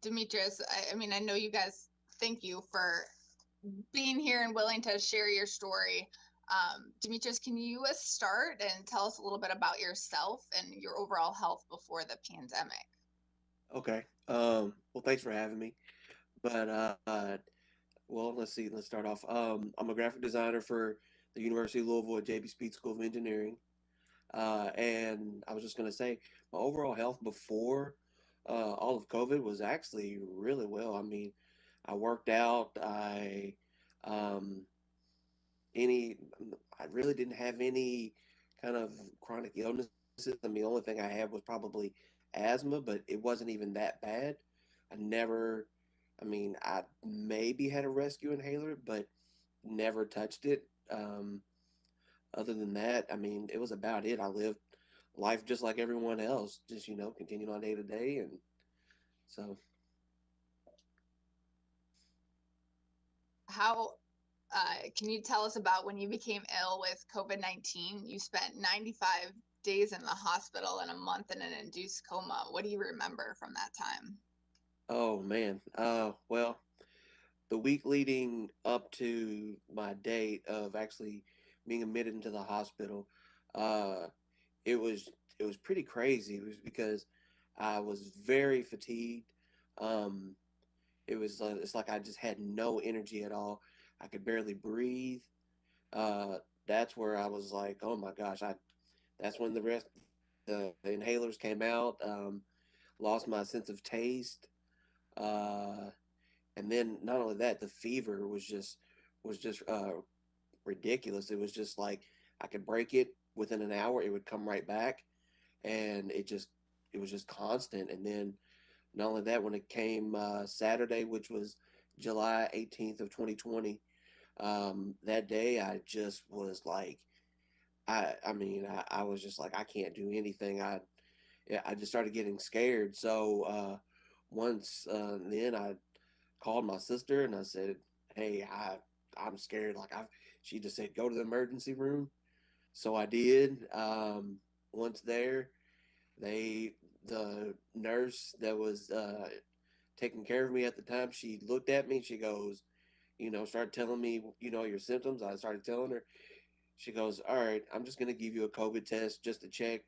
Demetrius, I mean, I know you guys, thank you for being here and willing to share your story. Demetrius, can you start and tell us a little bit about yourself and your overall health before the pandemic? Okay. Well, thanks for having me. But well, let's see. Let's start off. I'm a graphic designer for the University of Louisville at JB Speed School of Engineering. And I was just gonna say, my overall health before all of COVID was actually really well. I mean, I worked out. Um, any, I really didn't have any kind of chronic illnesses. I mean, the only thing I had was probably asthma, but it wasn't even that bad. I never, I mean, I maybe had a rescue inhaler, but never touched it. Other than that, I mean, it was about it. I lived life just like everyone else, just, continued on day to day. And so, How can you tell us about when you became ill with COVID-19? You spent 95 days in the hospital and a month in an induced coma. What do you remember from that time? oh man. Well, the week leading up to my date of actually being admitted into the hospital, uh, it was it was pretty crazy. It was because I was very fatigued. Um, it's like I just had no energy at all. I could barely breathe. That's where I was like, oh my gosh, I that's when the inhalers came out. Lost my sense of taste. Uh, and then not only that, the fever was just ridiculous. It was just like I could break it within an hour, it would come right back, and it was just constant. And then not only that, when it came Saturday, which was July 18th of 2020, that day I just was like, I was just like I can't do anything. I just started getting scared. So once then I called my sister and I said, "Hey, I'm scared." She just said, "Go to the emergency room." So I did. Once there, the nurse that was taking care of me at the time, she looked at me. She goes, started telling me, your symptoms. I started telling her. She goes, "All right, I'm just gonna give you a COVID test just to check."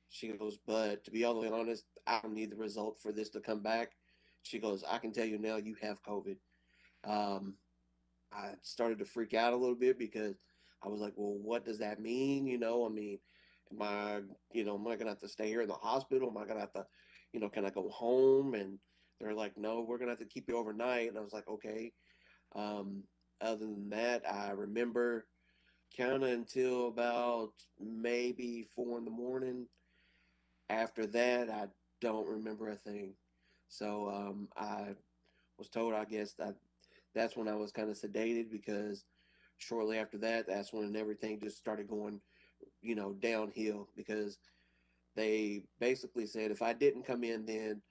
She goes, "But to be all the way honest, I don't need the result for this to come back." She goes, "I can tell you now, you have COVID." Um, I started to freak out a little bit because I was like, well, what does that mean? I mean, am I, am I gonna have to stay here in the hospital? Am I gonna have to, can I go home? And they're like, no, we're gonna have to keep you overnight. And I was like, okay. Um, Other than that, I remember counting until about maybe 4 in the morning. After that, I don't remember a thing. So I was told, I guess that that's when I was kind of sedated because shortly after that, that's when everything just started going, downhill because they basically said if I didn't come in then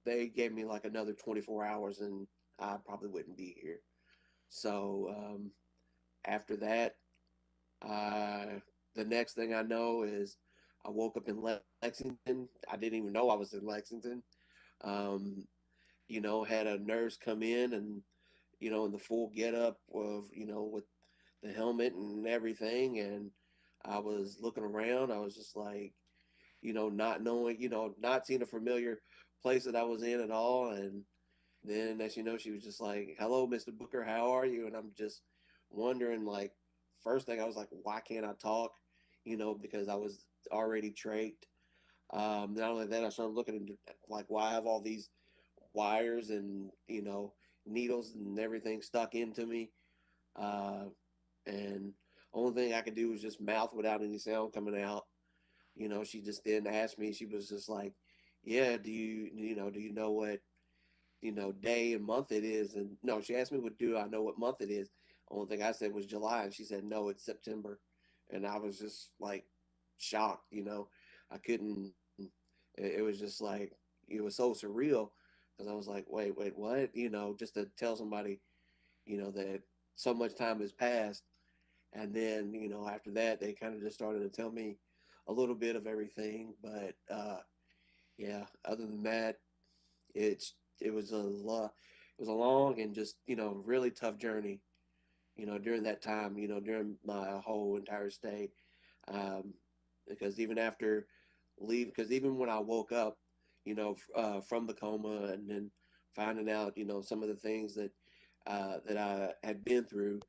they gave me like another 24 hours and I probably wouldn't be here. So after that, uh, the next thing I know is I woke up in Lexington. I didn't even know I was in Lexington. Um, had a nurse come in and in the full getup of with the helmet and everything, and I was looking around. I was just like, not knowing, not seeing a familiar place that I was in at all. And then, as you know, she was just like, "Hello, Mr. Booker, how are you?" And I'm just wondering, like, first thing I was like, "Why can't I talk?" Because I was already traked. Not only that, I started looking into like why I have all these wires and needles and everything stuck into me. Uh, and only thing I could do was just mouth without any sound coming out. She just didn't ask me. She was just like, "Yeah, do you know what day and month it is?" And no, she asked me what do I know what month it is. Only thing I said was July, and she said no, it's September, and I was just like shocked. I couldn't. It was just like it was so surreal because I was like, wait, what? Just to tell somebody, that so much time has passed. And then, after that, they kind of just started to tell me a little bit of everything. But yeah, other than that, it was it was a long and just really tough journey. During that time, during my whole entire stay, um, because even after leave, because even when I woke up, from the coma and then finding out, some of the things that I had been through,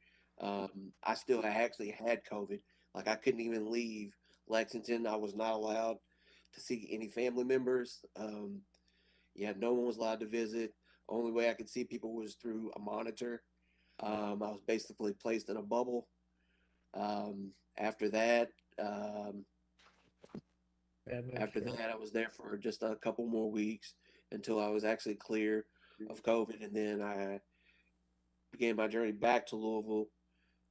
I still actually had COVID. Like I couldn't even leave Lexington. I was not allowed to see any family members. Yeah, no one was allowed to visit. Only way I could see people was through a monitor. I was basically placed in a bubble. After that, um, That makes after sense. that, I was there for just a couple more weeks until I was actually clear of COVID, and then I began my journey back to Louisville,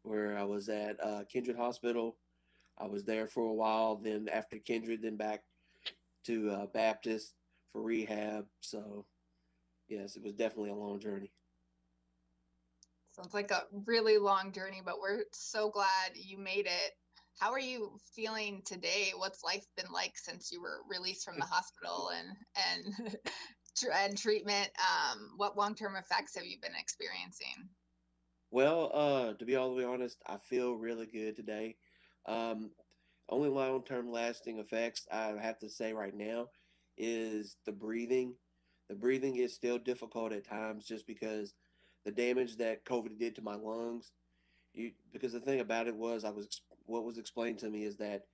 where I was at Kindred Hospital. I was there for a while. Then after Kindred, then back to Baptist for rehab. So yes, it was definitely a long journey. Sounds like a really long journey, but we're so glad you made it. How are you feeling today? What's life been like since you were released from the hospital and and treatment? What long term effects have you been experiencing? Well, to be all the way honest, I feel really good today. Um, Only long term lasting effects I have to say right now is the breathing. The breathing is still difficult at times just because the damage that COVID did to my lungs. Because the thing about it was, what was explained to me is that,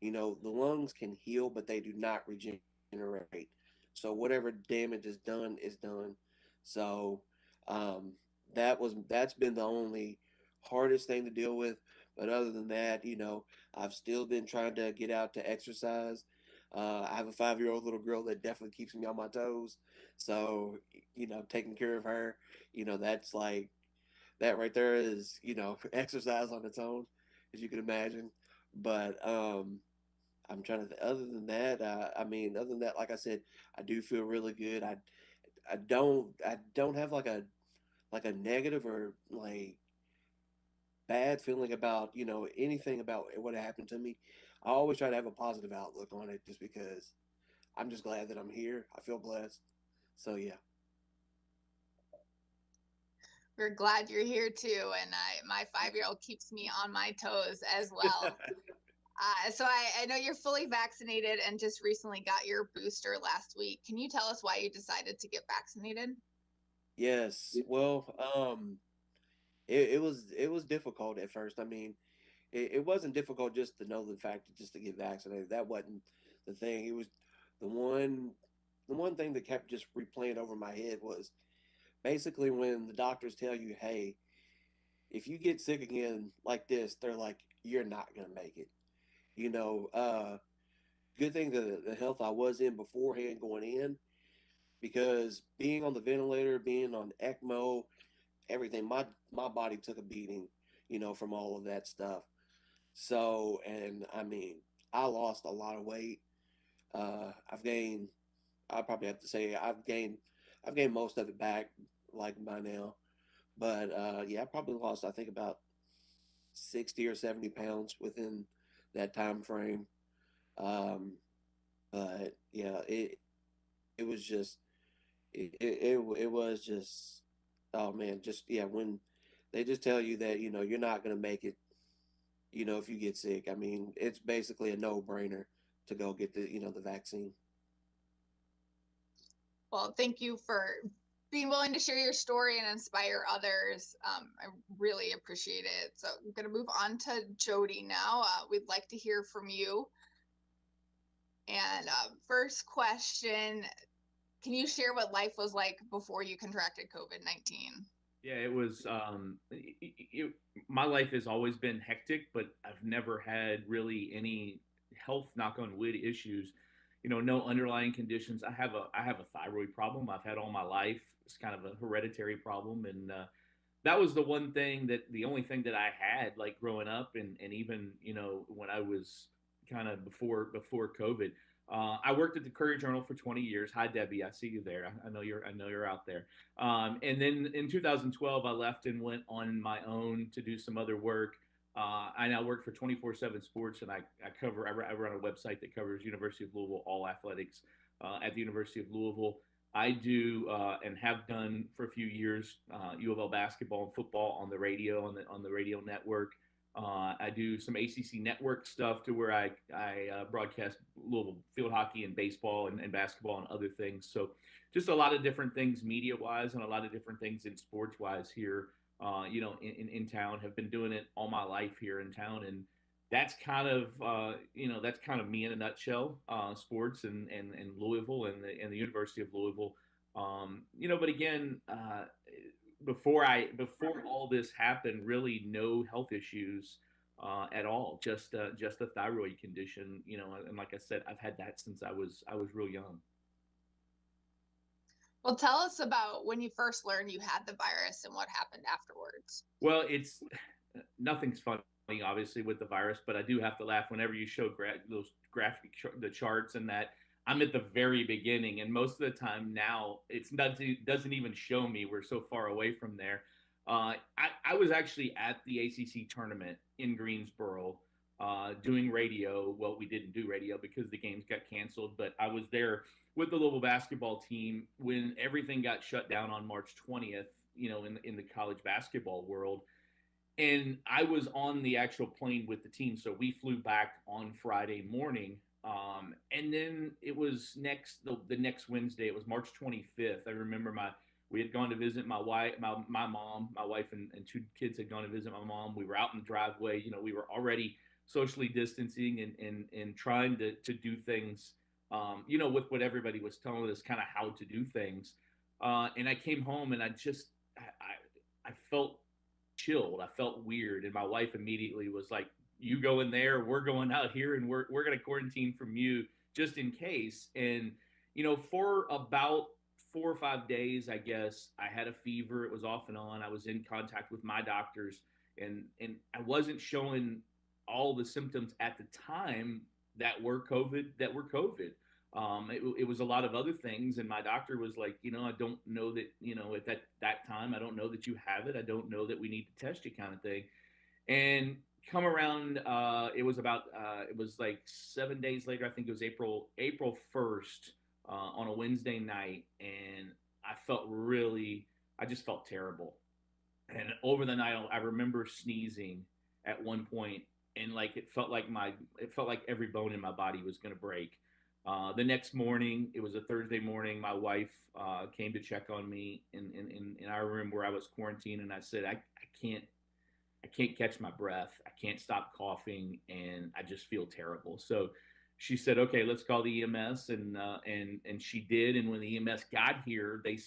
the lungs can heal, but they do not regenerate. So whatever damage is done is done. So um, that's been the only hardest thing to deal with. But other than that, I've still been trying to get out to exercise. I have a 5-year-old little girl that definitely keeps me on my toes. So, taking care of her, that's like that right there is exercise on its own, as you can imagine. But I'm trying to. Other than that, I mean, other than that, like I said, I do feel really good. I don't have like a negative or like bad feeling about anything about what happened to me. I always try to have a positive outlook on it, just because I'm just glad that I'm here. I feel blessed. So yeah. We're glad you're here too, and my 5 year old keeps me on my toes as well. So I know you're fully vaccinated and just recently got your booster last week. Can you tell us why you decided to get vaccinated? Yes. Well, it was difficult at first. I mean, it wasn't difficult just to know the fact that just to get vaccinated. That wasn't the thing. It was the one the one thing that kept just replaying over my head was basically when the doctors tell you, hey, if you get sick again like this, they're like, you're not gonna make it. You know, good thing the health I was in beforehand going in, because being on the ventilator, being on ECMO, everything, my body took a beating, from all of that stuff. So, and I mean, I lost a lot of weight. I've gained. I probably have to say I've gained most of it back, like by now. But yeah, I probably lost, I think, about 60 or 70 pounds within that time frame. Um, but yeah, it was just it was just, oh man, just yeah, when they just tell you that you're not gonna make it, if you get sick. I mean, it's basically a no brainer to go get the vaccine. Well, thank you for being willing to share your story and inspire others. I really appreciate it. So I'm going to move on to Jody now. We'd like to hear from you. And first question, can you share what life was like before you contracted COVID-19? Yeah, it was. My life has always been hectic, but I've never had really any health, knock on wood, issues. No underlying conditions. I have a thyroid problem. I've had all my life. It's kind of a hereditary problem, and that was the only thing that I had like growing up, and even when I was kind of before COVID. I worked at the Courier Journal for 20 years. Hi, Debbie. I see you there. I know you're out there. And then in 2012, I left and went on my own to do some other work. I now work for 24/7 Sports, and I run a website that covers University of Louisville all athletics at the University of Louisville. I do and have done for a few years U of L basketball and football on the radio on the radio network. I do some ACC network stuff to where I broadcast Louisville field hockey and baseball and basketball and other things. So just a lot of different things media wise and a lot of different things in sports wise here. In town. Have been doing it all my life here in town, and that's kind of me in a nutshell. Sports and Louisville and the University of Louisville. But again, before all this happened, really no health issues at all. Just a thyroid condition. And like I said, I've had that since I was real young. Well, tell us about when you first learned you had the virus and what happened afterwards. Well, it's nothing's funny, obviously, with the virus, but I do have to laugh whenever you show those graphic the charts and that. I'm at the very beginning, and most of the time now it doesn't even show me. We're so far away from there. I was actually at the ACC tournament in Greensboro doing radio. Well, we didn't do radio because the games got canceled, but I was there with the Louisville basketball team when everything got shut down on March 20th. In the college basketball world, and I was on the actual plane with the team, so we flew back on Friday morning. And then it was the next Wednesday. It was March 25th. I remember we had gone to visit my wife, my mom, my wife, and two kids had gone to visit my mom. We were out in the driveway. We were already socially distancing and trying to do things, with what everybody was telling us, kind of how to do things. And I came home and I felt chilled. I felt weird, and my wife immediately was like, "You go in there. We're going out here, and we're going to quarantine from you just in case." And for about 4 or 5 days, I guess I had a fever. It was off and on. I was in contact with my doctors, and I wasn't showing all the symptoms at the time that were COVID. It was a lot of other things, and my doctor was like, I don't know that, at that time, I don't know that you have it. I don't know that we need to test you, kind of thing. And come around, it was like 7 days later. I think it was April 1st on a Wednesday night, and I just felt terrible. And over the night, I remember sneezing at one point, and like it felt like every bone in my body was going to break. The next morning, it was a Thursday morning. My wife came to check on me in our room where I was quarantined, and I said, I can't catch my breath. I can't stop coughing, and I just feel terrible. So she said, "Okay, let's call the EMS," and she did. And when the EMS got here, they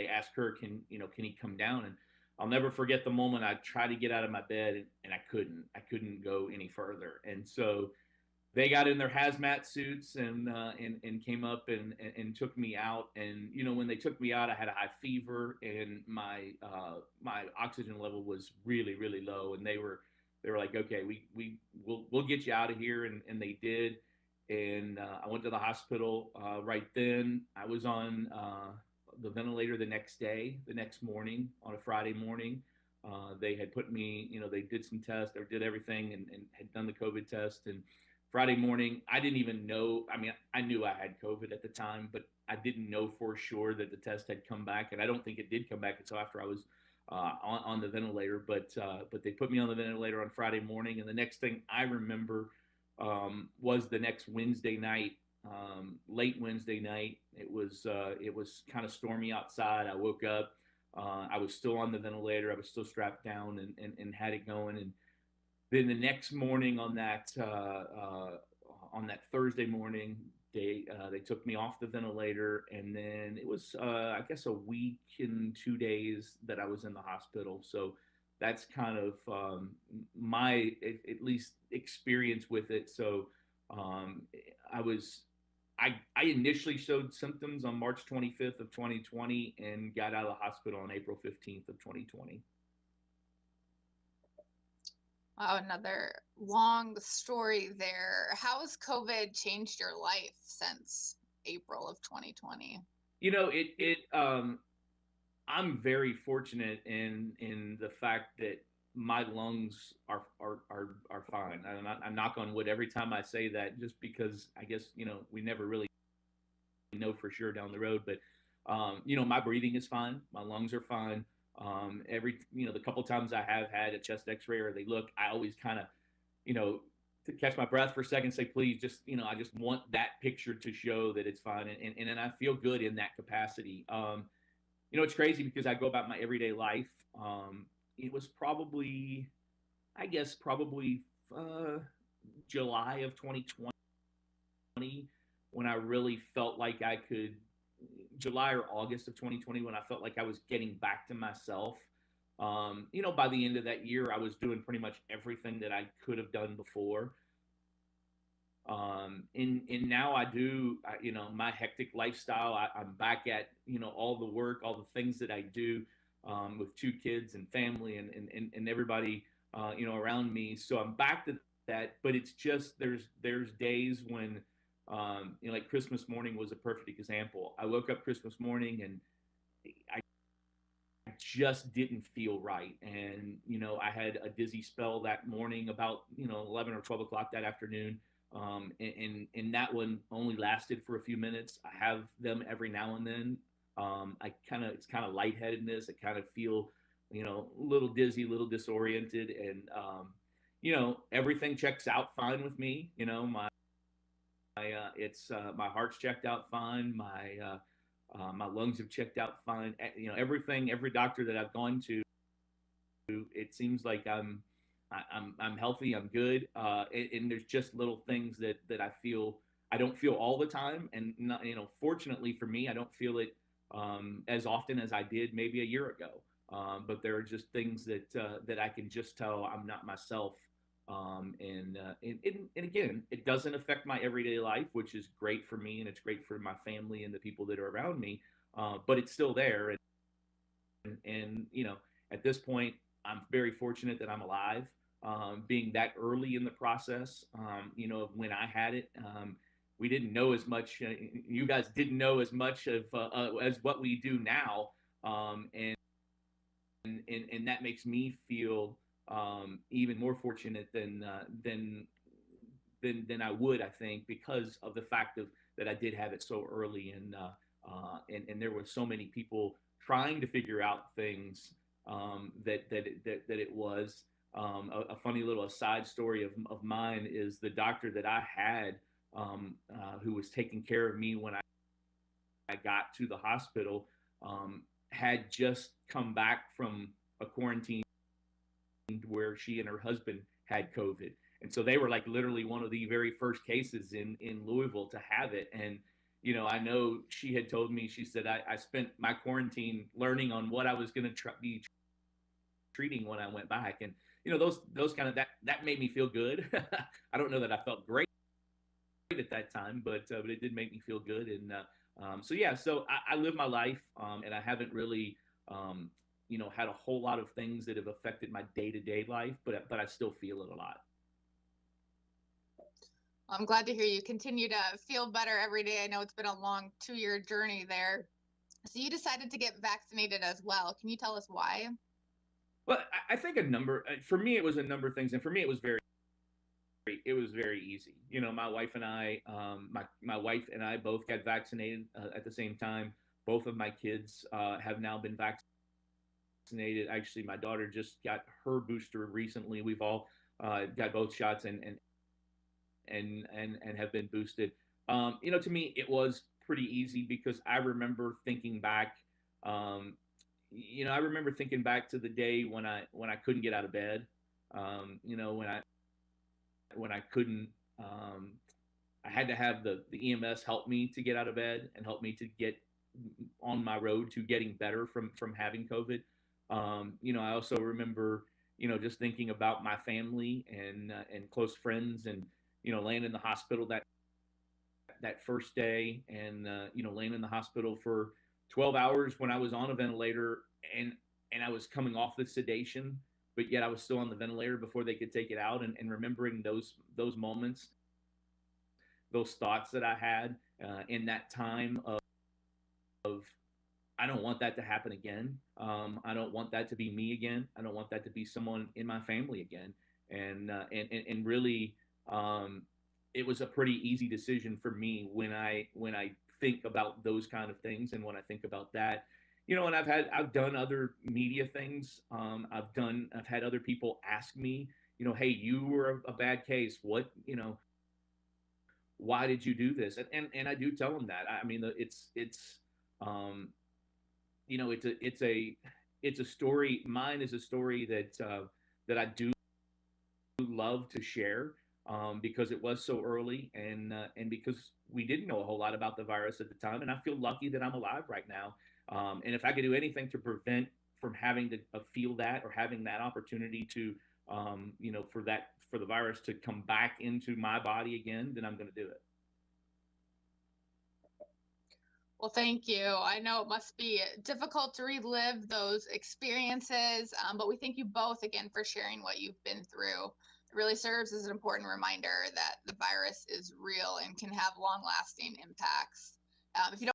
asked her, can he come down? And I'll never forget the moment I tried to get out of my bed, and I couldn't go any further. And so they got in their hazmat suits and came up and took me out. And when they took me out, I had a high fever, and my oxygen level was really, really low. And they were like, "Okay, we'll get you out of here," and they did. And I went to the hospital right then. I was on the ventilator the next morning, on a Friday morning. They had put me, they did some tests, or did everything, and had done the COVID test. And Friday morning, I didn't even know. I mean, I knew I had COVID at the time, but I didn't know for sure that the test had come back, and I don't think it did come back until after I was on the ventilator. But they put me on the ventilator on Friday morning, and the next thing I remember was the next Wednesday night, late Wednesday night. It was kind of stormy outside. I woke up. I was still on the ventilator. I was still strapped down and had it going. And then the next morning on that Thursday morning, they took me off the ventilator, and then it was I guess a week and 2 days that I was in the hospital. So that's kind of my at least experience with it. So um, I initially showed symptoms on March 25th of 2020 and got out of the hospital on April 15th of 2020. Wow, another long story there. How has COVID changed your life since April of 2020? I'm very fortunate in the fact that my lungs are fine. I knock on wood every time I say that, just because I guess we never really know for sure down the road. But My breathing is fine, my lungs are fine. The couple times I have had a chest X-ray or they look, I always kind of, you know, to catch my breath for a second, say, please, just, I just want that picture to show that it's fine. And I feel good in that capacity. It's crazy because I go about my everyday life. It was probably, I guess, uh, July of 2020 when I really felt like I could, July or August of 2020 when I felt like I was getting back to myself. By the end of that year, I was doing pretty much everything that I could have done before. And now I do, my hectic lifestyle. I'm back at, all the work, all the things that I do with two kids and family and everybody, around me. So I'm back to that, but it's just, there's days when, like Christmas morning was a perfect example. I woke up Christmas morning and I just didn't feel right. And, I had a dizzy spell that morning about, 11 or 12 o'clock that afternoon. And that one only lasted for a few minutes. I have them every now and then. It's kind of lightheadedness. I kind of feel, a little dizzy, a little disoriented. And, everything checks out fine with me. My heart's checked out fine. My lungs have checked out fine. Everything, every doctor that I've gone to, it seems like I'm healthy. I'm good. And there's just little things that I don't feel all the time. And not, fortunately for me, I don't feel it as often as I did maybe a year ago. But there are just things that I can just tell I'm not myself. And again, it doesn't affect my everyday life, which is great for me and it's great for my family and the people that are around me. But it's still there. And at this point, I'm very fortunate that I'm alive. Being that early in the process, when I had it, we didn't know as much. You guys didn't know as much of as what we do now, and that makes me feel even more fortunate than I would, I think, because of the fact of that I did have it so early, and there were so many people trying to figure out things that it was. A funny little aside story of mine is the doctor that I had, who was taking care of me when I got to the hospital, had just come back from a quarantine where she and her husband had COVID. And so they were like literally one of the very first cases in Louisville to have it. And, I know she had told me, she said, I spent my quarantine learning on what I was going to be treating when I went back. And, those kind of, that made me feel good. I don't know that I felt great at that time, but it did make me feel good. And so I live my life, and I haven't really, had a whole lot of things that have affected my day to day life, but I still feel it a lot. I'm glad to hear you continue to feel better every day. I know it's been a long 2-year journey there. So you decided to get vaccinated as well. Can you tell us why? Well, I think for me, it was a number of things. And for me, it was very easy. My wife and I, my wife and I both got vaccinated at the same time. Both of my kids have now been vaccinated. Actually, my daughter just got her booster recently. We've all got both shots and have been boosted. To me, it was pretty easy because I remember thinking back. I remember thinking back to the day when I couldn't get out of bed. When I couldn't. I had to have the EMS help me to get out of bed and help me to get on my road to getting better from having COVID. I also remember, just thinking about my family and close friends, and laying in the hospital that first day, and laying in the hospital for 12 hours when I was on a ventilator, and I was coming off the sedation, but yet I was still on the ventilator before they could take it out, and remembering those moments, those thoughts that I had in that time of I don't want that to happen again. I don't want that to be me again. I don't want that to be someone in my family again. And really, it was a pretty easy decision for me when I think about those kind of things. And when I think about that, and I've done other media things. I've had other people ask me, hey, you were a bad case. What, why did you do this? And I do tell them that. I mean, um, it's a story. Mine is a story that I do love to share, because it was so early, and because we didn't know a whole lot about the virus at the time, and I feel lucky that I'm alive right now. And if I could do anything to prevent from having to feel that, or having that opportunity to, for the virus to come back into my body again, then I'm going to do it. Well, thank you. I know it must be difficult to relive those experiences, but we thank you both again for sharing what you've been through. It really serves as an important reminder that the virus is real and can have long lasting impacts. If you don't